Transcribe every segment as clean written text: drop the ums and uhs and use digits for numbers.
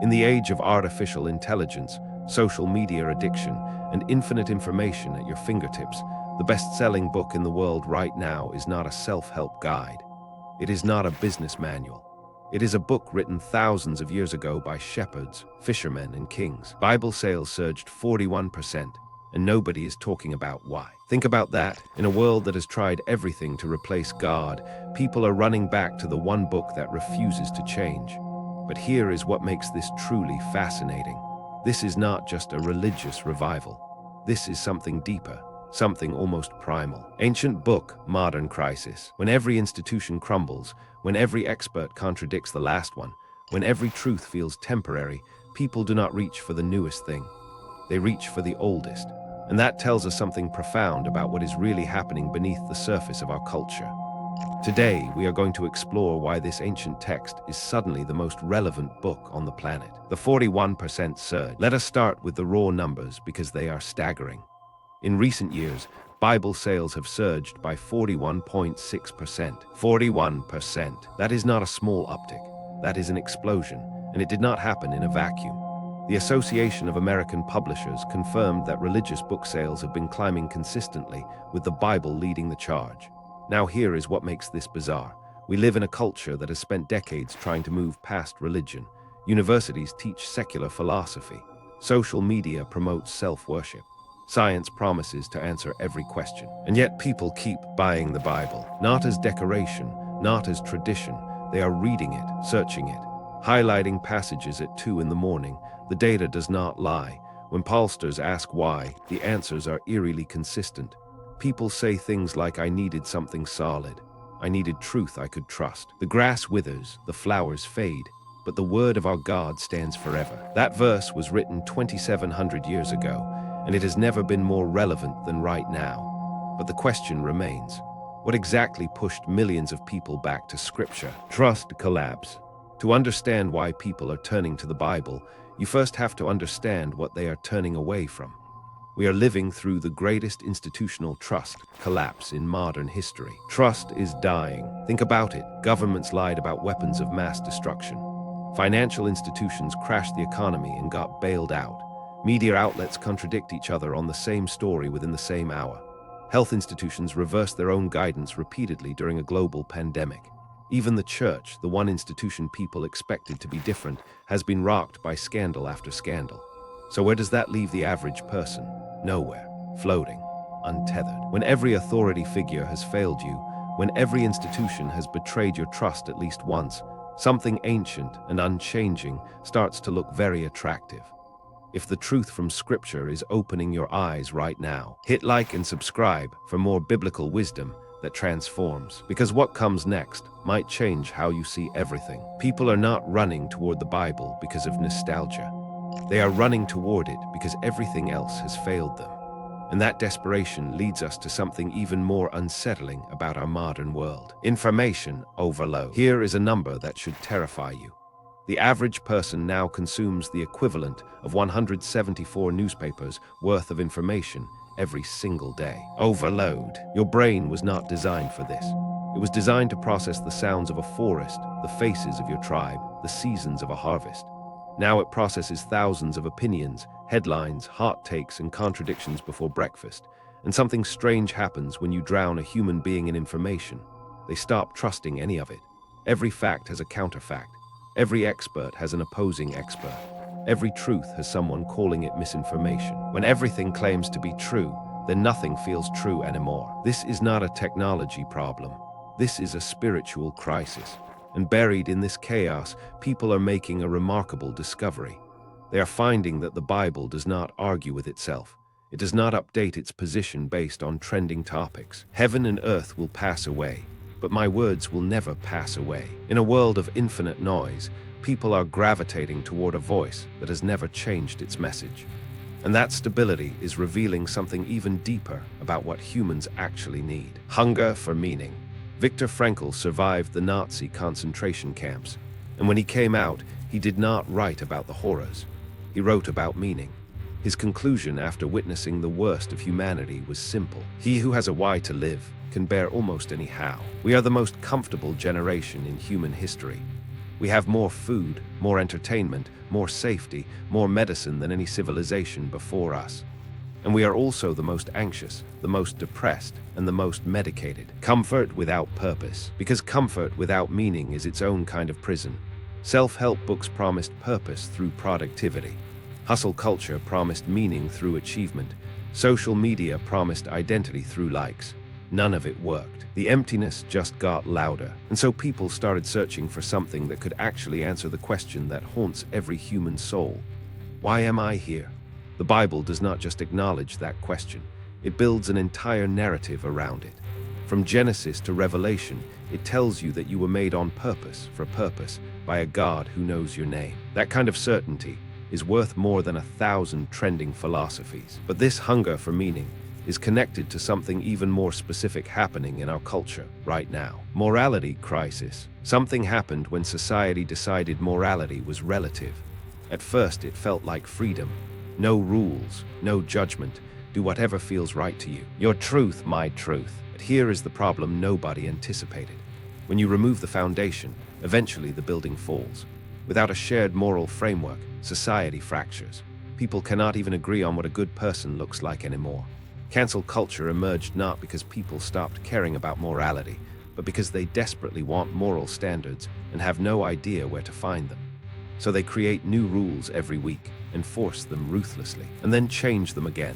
In the age of artificial intelligence, social media addiction, and infinite information at your fingertips, the best-selling book in the world right now is not a self-help guide. It is not a business manual. It is a book written thousands of years ago by shepherds, fishermen, and kings. Bible sales surged 41%, and nobody is talking about why. Think about that. In a world that has tried everything to replace God, people are running back to the one book that refuses to change. But here is what makes this truly fascinating. This is not just a religious revival. This is something deeper, something almost primal. Ancient book, modern crisis. When every institution crumbles, when every expert contradicts the last one, when every truth feels temporary, people do not reach for the newest thing. They reach for the oldest. And that tells us something profound about what is really happening beneath the surface of our culture. Today, we are going to explore why this ancient text is suddenly the most relevant book on the planet. The 41% surge. Let us start with the raw numbers because they are staggering. In recent years, Bible sales have surged by 41.6%. 41%. That is not a small uptick. That is an explosion, and it did not happen in a vacuum. The Association of American Publishers confirmed that religious book sales have been climbing consistently, with the Bible leading the charge. Now here is what makes this bizarre. We live in a culture that has spent decades trying to move past religion. Universities teach secular philosophy. Social media promotes self-worship. Science promises to answer every question. And yet people keep buying the Bible. Not as decoration, not as tradition. They are reading it, searching it, highlighting passages at 2 in the morning. The data does not lie. When pollsters ask why, the answers are eerily consistent. People say things like, I needed something solid. I needed truth I could trust. The grass withers, the flowers fade, but the word of our God stands forever. That verse was written 2,700 years ago, and it has never been more relevant than right now. But the question remains, what exactly pushed millions of people back to Scripture? Trust collapse. To understand why people are turning to the Bible, you first have to understand what they are turning away from. We are living through the greatest institutional trust collapse in modern history. Trust is dying. Think about it. Governments lied about weapons of mass destruction. Financial institutions crashed the economy and got bailed out. Media outlets contradict each other on the same story within the same hour. Health institutions reversed their own guidance repeatedly during a global pandemic. Even the church, the one institution people expected to be different, has been rocked by scandal after scandal. So where does that leave the average person? Nowhere. Floating. Untethered. When every authority figure has failed you, when every institution has betrayed your trust at least once, something ancient and unchanging starts to look very attractive. If the truth from Scripture is opening your eyes right now, hit like and subscribe for more biblical wisdom that transforms. Because what comes next might change how you see everything. People are not running toward the Bible because of nostalgia. They are running toward it because everything else has failed them. And that desperation leads us to something even more unsettling about our modern world. Information overload. Here is a number that should terrify you. The average person now consumes the equivalent of 174 newspapers worth of information every single day. Overload. Your brain was not designed for this. It was designed to process the sounds of a forest, the faces of your tribe, the seasons of a harvest. Now it processes thousands of opinions, headlines, hot takes, and contradictions before breakfast. And something strange happens when you drown a human being in information. They stop trusting any of it. Every fact has a counterfact. Every expert has an opposing expert. Every truth has someone calling it misinformation. When everything claims to be true, then nothing feels true anymore. This is not a technology problem. This is a spiritual crisis. And buried in this chaos, people are making a remarkable discovery. They are finding that the Bible does not argue with itself. It does not update its position based on trending topics. Heaven and earth will pass away, but my words will never pass away. In a world of infinite noise, people are gravitating toward a voice that has never changed its message. And that stability is revealing something even deeper about what humans actually need. Hunger for meaning. Viktor Frankl survived the Nazi concentration camps, and when he came out, he did not write about the horrors. He wrote about meaning. His conclusion after witnessing the worst of humanity was simple. He who has a why to live can bear almost any how. We are the most comfortable generation in human history. We have more food, more entertainment, more safety, more medicine than any civilization before us. And we are also the most anxious, the most depressed, and the most medicated. Comfort without purpose, because comfort without meaning is its own kind of prison. Self-help books promised purpose through productivity. Hustle culture promised meaning through achievement. Social media promised identity through likes. None of it worked. The emptiness just got louder. And so people started searching for something that could actually answer the question that haunts every human soul. Why am I here? The Bible does not just acknowledge that question. It builds an entire narrative around it. From Genesis to Revelation, it tells you that you were made on purpose, for purpose, by a God who knows your name. That kind of certainty is worth more than 1,000 trending philosophies. But this hunger for meaning is connected to something even more specific happening in our culture right now. Morality crisis. Something happened when society decided morality was relative. At first, it felt like freedom. No rules, no judgment. Do whatever feels right to you. Your truth, my truth. But here is the problem nobody anticipated. When you remove the foundation, eventually the building falls. Without a shared moral framework, society fractures. People cannot even agree on what a good person looks like anymore. Cancel culture emerged not because people stopped caring about morality, but because they desperately want moral standards and have no idea where to find them. So they create new rules every week, enforce them ruthlessly, and then change them again.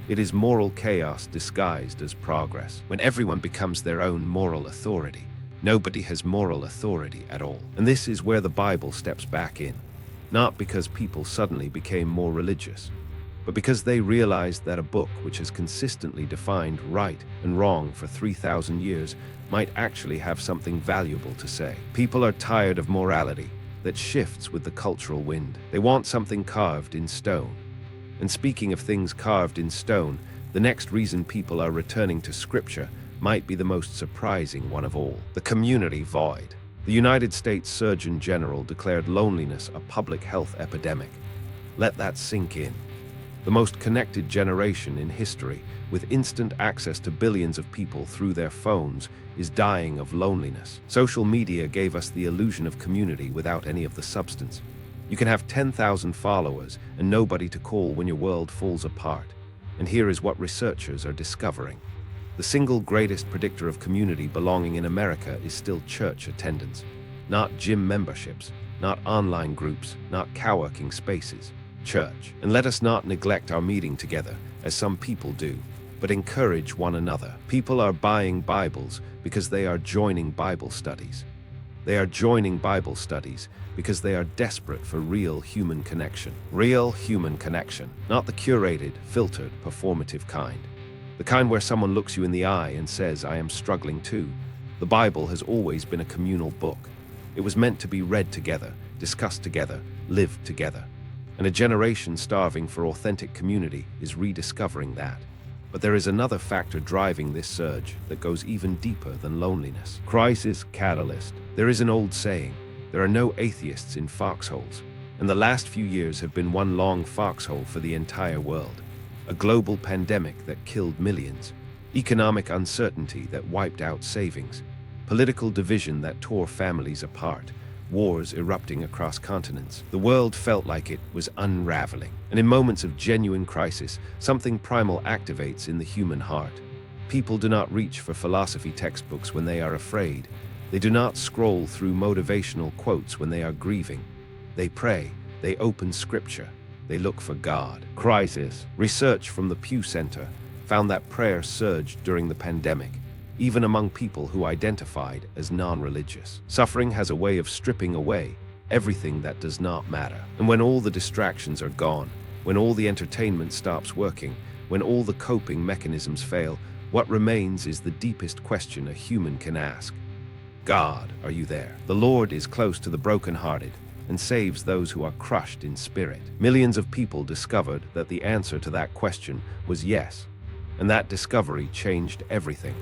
It is moral chaos disguised as progress. When everyone becomes their own moral authority, nobody has moral authority at all. And this is where the Bible steps back in. Not because people suddenly became more religious, but because they realized that a book which has consistently defined right and wrong for 3,000 years might actually have something valuable to say. People are tired of morality that shifts with the cultural wind. They want something carved in stone. And speaking of things carved in stone, the next reason people are returning to Scripture might be the most surprising one of all: the community void. The United States Surgeon General declared loneliness a public health epidemic. Let that sink in. The most connected generation in history, with instant access to billions of people through their phones, is dying of loneliness. Social media gave us the illusion of community without any of the substance. You can have 10,000 followers and nobody to call when your world falls apart. And here is what researchers are discovering. The single greatest predictor of community belonging in America is still church attendance. Not gym memberships, not online groups, not coworking spaces. Church. And let us not neglect our meeting together, as some people do, but encourage one another. People are buying Bibles because they are joining Bible studies. They are joining Bible studies because they are desperate for real human connection. Real human connection, not the curated, filtered, performative kind. The kind where someone looks you in the eye and says, "I am struggling too." The Bible has always been a communal book. It was meant to be read together, discussed together, lived together. And a generation starving for authentic community is rediscovering that. But there is another factor driving this surge that goes even deeper than loneliness. Crisis catalyst. There is an old saying, there are no atheists in foxholes. And the last few years have been one long foxhole for the entire world. A global pandemic that killed millions. Economic uncertainty that wiped out savings. Political division that tore families apart. Wars erupting across continents. The world felt like it was unraveling. And in moments of genuine crisis, something primal activates in the human heart. People do not reach for philosophy textbooks when they are afraid. They do not scroll through motivational quotes when they are grieving. They pray, they open Scripture, they look for God. Crisis. Research from the Pew Center found that prayer surged during the pandemic, even among people who identified as non-religious. Suffering has a way of stripping away everything that does not matter. And when all the distractions are gone, when all the entertainment stops working, when all the coping mechanisms fail, what remains is the deepest question a human can ask. God, are you there? The Lord is close to the brokenhearted and saves those who are crushed in spirit. Millions of people discovered that the answer to that question was yes, and that discovery changed everything.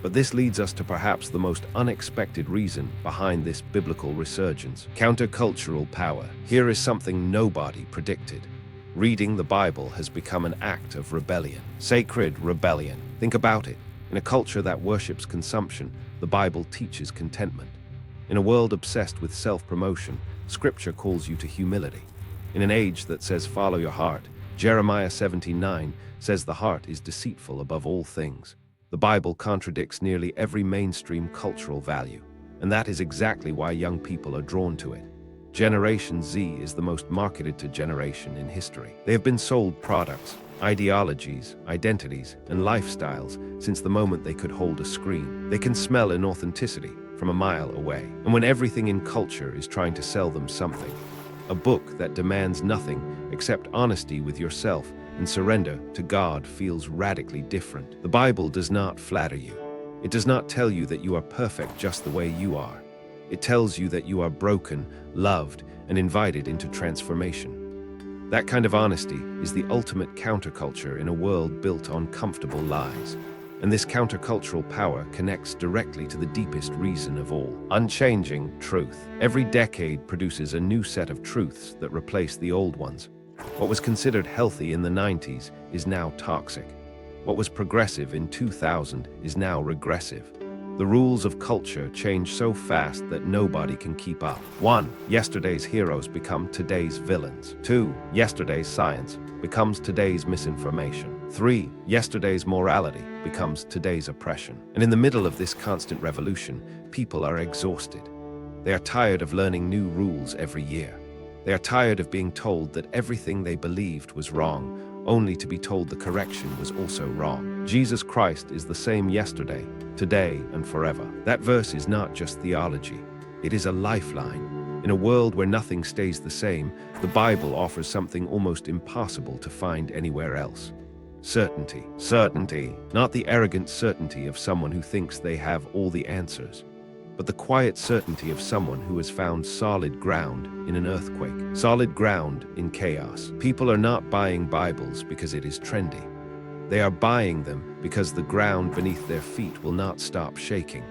But this leads us to perhaps the most unexpected reason behind this biblical resurgence: countercultural power. Here is something nobody predicted. Reading the Bible has become an act of rebellion. Sacred rebellion. Think about it. In a culture that worships consumption, the Bible teaches contentment. In a world obsessed with self-promotion, Scripture calls you to humility. In an age that says follow your heart, Jeremiah 17:9 says the heart is deceitful above all things. The Bible contradicts nearly every mainstream cultural value, and that is exactly why young people are drawn to it. Generation Z is the most marketed to generation in history. They have been sold products, ideologies, identities, and lifestyles since the moment they could hold a screen. They can smell inauthenticity from a mile away. And when everything in culture is trying to sell them something, a book that demands nothing except honesty with yourself and surrender to God feels radically different. The Bible does not flatter you. It does not tell you that you are perfect just the way you are. It tells you that you are broken, loved, and invited into transformation. That kind of honesty is the ultimate counterculture in a world built on comfortable lies. And this countercultural power connects directly to the deepest reason of all: unchanging truth. Every decade produces a new set of truths that replace the old ones. What was considered healthy in the 90s is now toxic. What was progressive in 2000 is now regressive. The rules of culture change so fast that nobody can keep up. 1. Yesterday's heroes become today's villains. 2. Yesterday's science becomes today's misinformation. 3. Yesterday's morality becomes today's oppression. And in the middle of this constant revolution, people are exhausted. They are tired of learning new rules every year. They are tired of being told that everything they believed was wrong, only to be told the correction was also wrong. Jesus Christ is the same yesterday, today, and forever. That verse is not just theology. It is a lifeline. In a world where nothing stays the same, the Bible offers something almost impossible to find anywhere else. Certainty. Certainty. Not the arrogant certainty of someone who thinks they have all the answers, but the quiet certainty of someone who has found solid ground in an earthquake, solid ground in chaos. People are not buying Bibles because it is trendy. They are buying them because the ground beneath their feet will not stop shaking.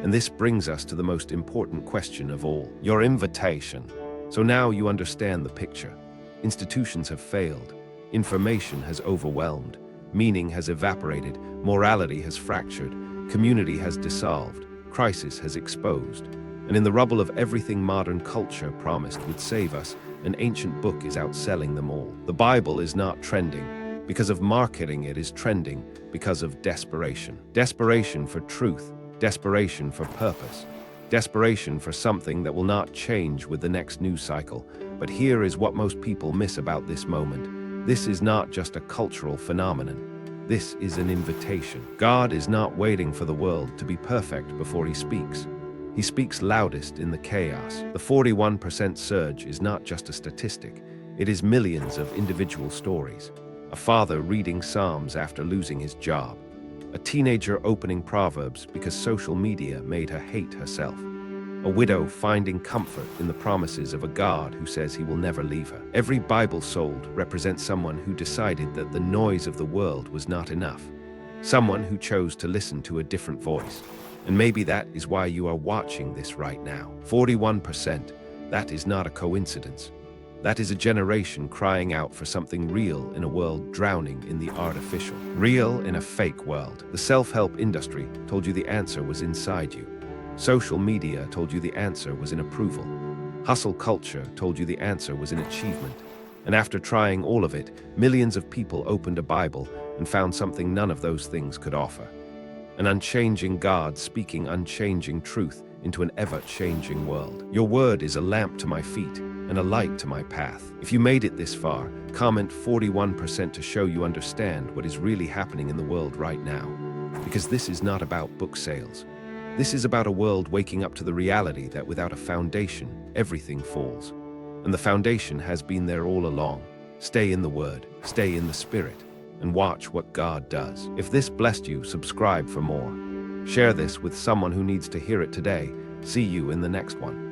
And this brings us to the most important question of all: your invitation. So now you understand the picture. Institutions have failed. Information has overwhelmed. Meaning has evaporated. Morality has fractured. Community has dissolved. Crisis has exposed. And in the rubble of everything modern culture promised would save us, an ancient book is outselling them all. The Bible is not trending because of marketing. It is trending because of desperation. Desperation for truth. Desperation for purpose. Desperation for something that will not change with the next news cycle. But here is what most people miss about this moment. This is not just a cultural phenomenon. This is an invitation. God is not waiting for the world to be perfect before he speaks. He speaks loudest in the chaos. The 41% surge is not just a statistic. It is millions of individual stories. A father reading Psalms after losing his job. A teenager opening Proverbs because social media made her hate herself. A widow finding comfort in the promises of a God who says he will never leave her. Every Bible sold represents someone who decided that the noise of the world was not enough. Someone who chose to listen to a different voice. And maybe that is why you are watching this right now. 41%, that is not a coincidence. That is a generation crying out for something real in a world drowning in the artificial. Real in a fake world. The self-help industry told you the answer was inside you. Social media told you the answer was in approval. Hustle culture told you the answer was in achievement. And after trying all of it, millions of people opened a Bible and found something none of those things could offer. An unchanging God speaking unchanging truth into an ever-changing world. Your word is a lamp to my feet and a light to my path. If you made it this far, comment 41% to show you understand what is really happening in the world right now. Because this is not about book sales. This is about a world waking up to the reality that without a foundation, everything falls. And the foundation has been there all along. Stay in the Word, stay in the Spirit, and watch what God does. If this blessed you, subscribe for more. Share this with someone who needs to hear it today. See you in the next one.